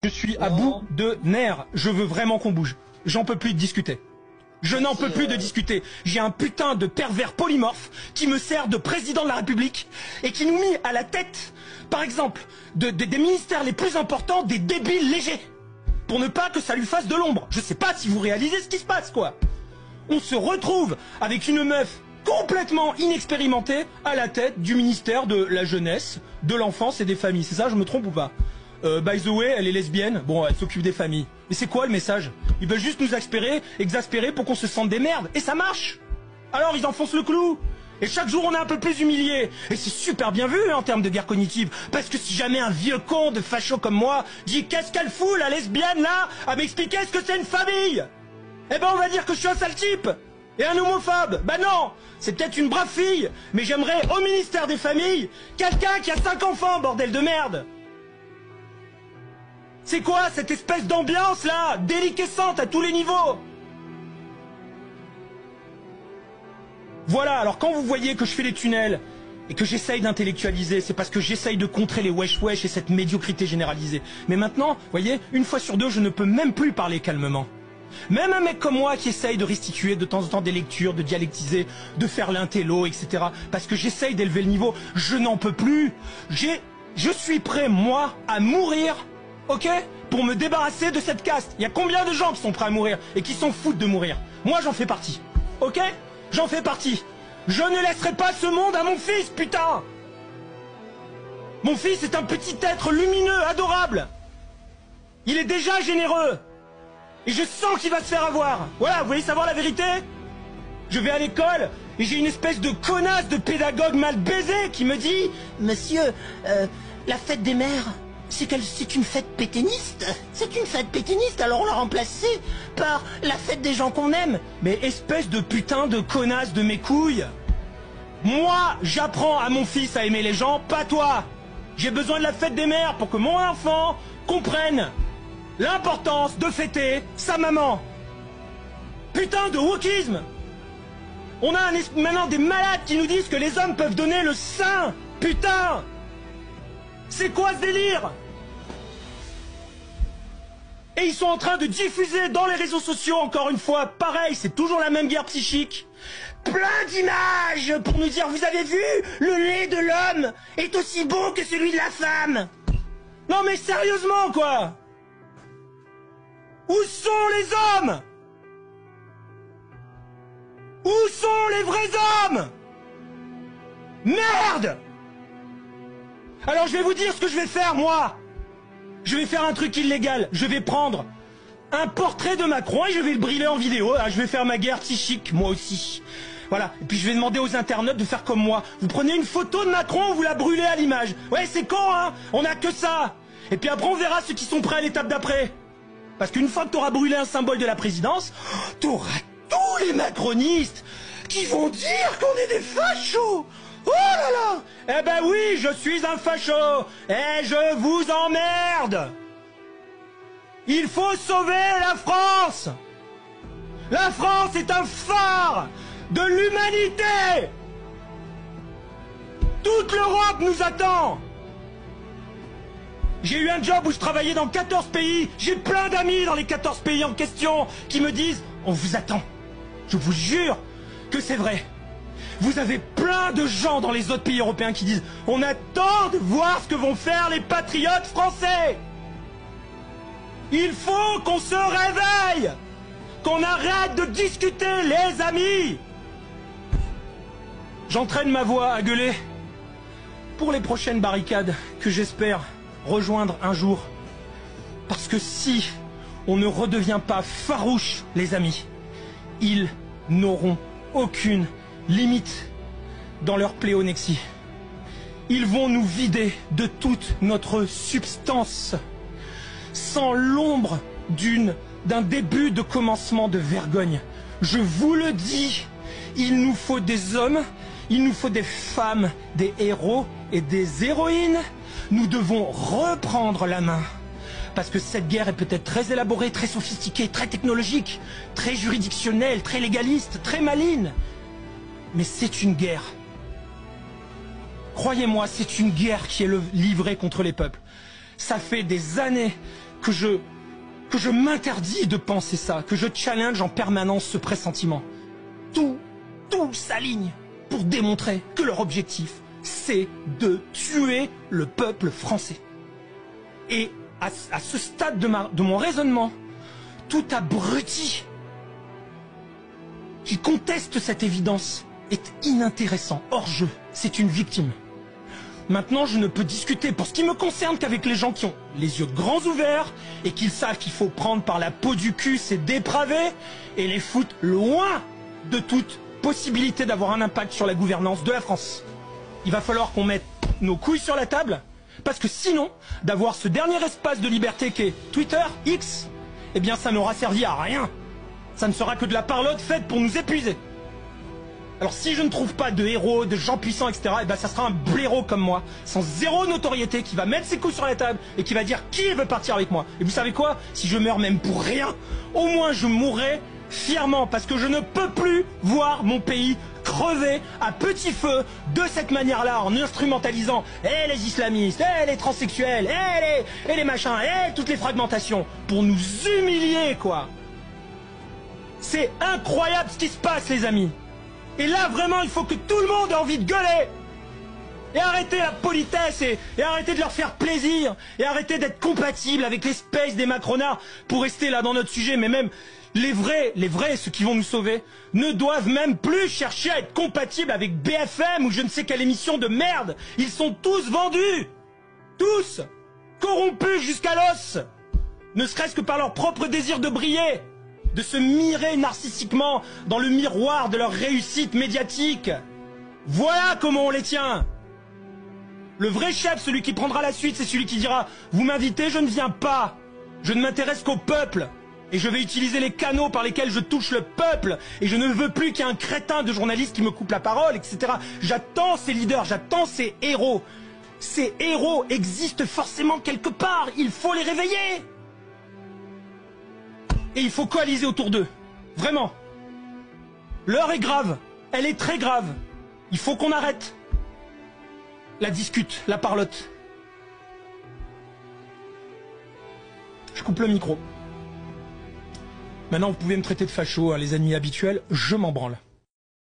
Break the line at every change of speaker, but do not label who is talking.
Je suis à bout de nerfs. Je veux vraiment qu'on bouge. J'en peux plus de discuter. Je n'en peux plus de discuter. J'ai un putain de pervers polymorphe qui me sert de président de la République et qui nous met à la tête, par exemple, des ministères les plus importants, des débiles légers. Pour ne pas que ça lui fasse de l'ombre. Je sais pas si vous réalisez ce qui se passe, quoi. On se retrouve avec une meuf complètement inexpérimentée à la tête du ministère de la jeunesse, de l'enfance et des familles. C'est ça, je me trompe ou pas? By the way, elle est lesbienne, bon, elle s'occupe des familles. Mais c'est quoi le message? Ils veulent juste nous exaspérer pour qu'on se sente des merdes. Et ça marche. Alors ils enfoncent le clou. Et chaque jour on est un peu plus humilié. Et c'est super bien vu en termes de guerre cognitive. Parce que si jamais un vieux con de facho comme moi dit qu'est-ce qu'elle fout la lesbienne là à m'expliquer ce que c'est une famille, eh ben on va dire que je suis un sale type. Et un homophobe. Bah non, c'est peut-être une brave fille. Mais j'aimerais au ministère des familles quelqu'un qui a 5 enfants, bordel de merde. C'est quoi cette espèce d'ambiance là, déliquescente à tous les niveaux? Voilà, alors quand vous voyez que je fais les tunnels et que j'essaye d'intellectualiser, c'est parce que j'essaye de contrer les wesh-wesh et cette médiocrité généralisée. Mais maintenant, vous voyez, une fois sur deux, je ne peux même plus parler calmement. Même un mec comme moi qui essaye de restituer de temps en temps des lectures, de dialectiser, de faire l'intello, etc. Parce que j'essaye d'élever le niveau, je n'en peux plus. Je suis prêt, moi, à mourir. Ok? Pour me débarrasser de cette caste. Il y a combien de gens qui sont prêts à mourir et qui s'en foutent de mourir? Moi j'en fais partie. Ok? J'en fais partie. Je ne laisserai pas ce monde à mon fils, putain! Mon fils est un petit être lumineux, adorable. Il est déjà généreux. Et je sens qu'il va se faire avoir. Voilà, vous voulez savoir la vérité? Je vais à l'école et j'ai une espèce de connasse de pédagogue mal baisé qui me dit « Monsieur, la fête des mères... c'est une fête pétainiste. C'est une fête pétainiste, alors on l'a remplacée par la fête des gens qu'on aime. » Mais espèce de putain de connasse de mes couilles. Moi, j'apprends à mon fils à aimer les gens, pas toi. J'ai besoin de la fête des mères pour que mon enfant comprenne l'importance de fêter sa maman. Putain de wokisme. On a maintenant des malades qui nous disent que les hommes peuvent donner le sein. Putain. C'est quoi ce délire? Et ils sont en train de diffuser dans les réseaux sociaux, encore une fois, pareil, c'est toujours la même guerre psychique. Plein d'images pour nous dire, vous avez vu, le lait de l'homme est aussi beau que celui de la femme. Non mais sérieusement quoi? Où sont les hommes? Où sont les vrais hommes? Merde! Alors je vais vous dire ce que je vais faire, moi. Je vais faire un truc illégal. Je vais prendre un portrait de Macron et je vais le brûler en vidéo. Ah, je vais faire ma guerre psychique, moi aussi. Voilà. Et puis je vais demander aux internautes de faire comme moi. Vous prenez une photo de Macron, vous la brûlez à l'image. Ouais, c'est con, hein. On a que ça. Et puis après, on verra ceux qui sont prêts à l'étape d'après. Parce qu'une fois que t'auras brûlé un symbole de la présidence, t'auras tous les macronistes qui vont dire qu'on est des fachos. Oh là là! Eh ben oui, je suis un facho! Et je vous emmerde! Il faut sauver la France! La France est un phare de l'humanité! Toute l'Europe nous attend! J'ai eu un job où je travaillais dans 14 pays, j'ai plein d'amis dans les 14 pays en question qui me disent « On vous attend !» Je vous jure que c'est vrai! Vous avez plein de gens dans les autres pays européens qui disent « On attend de voir ce que vont faire les patriotes français !» Il faut qu'on se réveille, qu'on arrête de discuter, les amis. J'entraîne ma voix à gueuler pour les prochaines barricades que j'espère rejoindre un jour. Parce que si on ne redevient pas farouche, les amis, ils n'auront aucune limite dans leur pléonexie. Ils vont nous vider de toute notre substance, sans l'ombre d'un début de commencement de vergogne. Je vous le dis, il nous faut des hommes, il nous faut des femmes, des héros et des héroïnes. Nous devons reprendre la main. Parce que cette guerre est peut-être très élaborée, très sophistiquée, très technologique, très juridictionnelle, très légaliste, très maligne. Mais c'est une guerre. Croyez-moi, c'est une guerre qui est livrée contre les peuples. Ça fait des années que je m'interdis de penser ça, que je challenge en permanence ce pressentiment. Tout s'aligne pour démontrer que leur objectif, c'est de tuer le peuple français. Et à ce stade de mon raisonnement, tout abruti qui conteste cette évidence est inintéressant, hors jeu, c'est une victime. Maintenant, je ne peux discuter pour ce qui me concerne qu'avec les gens qui ont les yeux grands ouverts et qui savent qu'il faut prendre par la peau du cul ces dépravés et les foutre loin de toute possibilité d'avoir un impact sur la gouvernance de la France. Il va falloir qu'on mette nos couilles sur la table, parce que sinon, d'avoir ce dernier espace de liberté qu'est Twitter, X, eh bien ça n'aura servi à rien. Ça ne sera que de la parlotte faite pour nous épuiser. Alors si je ne trouve pas de héros, de gens puissants, etc., eh ben ça sera un blaireau comme moi, sans zéro notoriété, qui va mettre ses couilles sur la table et qui va dire qui veut partir avec moi. Et vous savez quoi? Si je meurs même pour rien, au moins je mourrai fièrement, parce que je ne peux plus voir mon pays crever à petit feu de cette manière-là, en instrumentalisant les islamistes, les transsexuels, les machins, toutes les fragmentations, pour nous humilier, quoi. C'est incroyable ce qui se passe, les amis. Et là, vraiment, il faut que tout le monde ait envie de gueuler. Et arrêter la politesse et arrêter de leur faire plaisir. Et arrêter d'être compatible avec l'espèce des macronards pour rester là dans notre sujet. Mais même les vrais, ceux qui vont nous sauver, ne doivent même plus chercher à être compatibles avec BFM ou je ne sais quelle émission de merde. Ils sont tous vendus. Tous. Corrompus jusqu'à l'os. Ne serait-ce que par leur propre désir de briller. De se mirer narcissiquement dans le miroir de leur réussite médiatique. Voilà comment on les tient. Le vrai chef, celui qui prendra la suite, c'est celui qui dira « Vous m'invitez, je ne viens pas. Je ne m'intéresse qu'au peuple. Et je vais utiliser les canaux par lesquels je touche le peuple. Et je ne veux plus qu'il y ait un crétin de journaliste qui me coupe la parole, etc. » J'attends ces leaders, j'attends ces héros. Ces héros existent forcément quelque part. Il faut les réveiller. Et il faut coaliser autour d'eux. Vraiment. L'heure est grave. Elle est très grave. Il faut qu'on arrête la discute, la parlotte. Je coupe le micro. Maintenant, vous pouvez me traiter de facho, hein, les ennemis habituels, je m'en branle.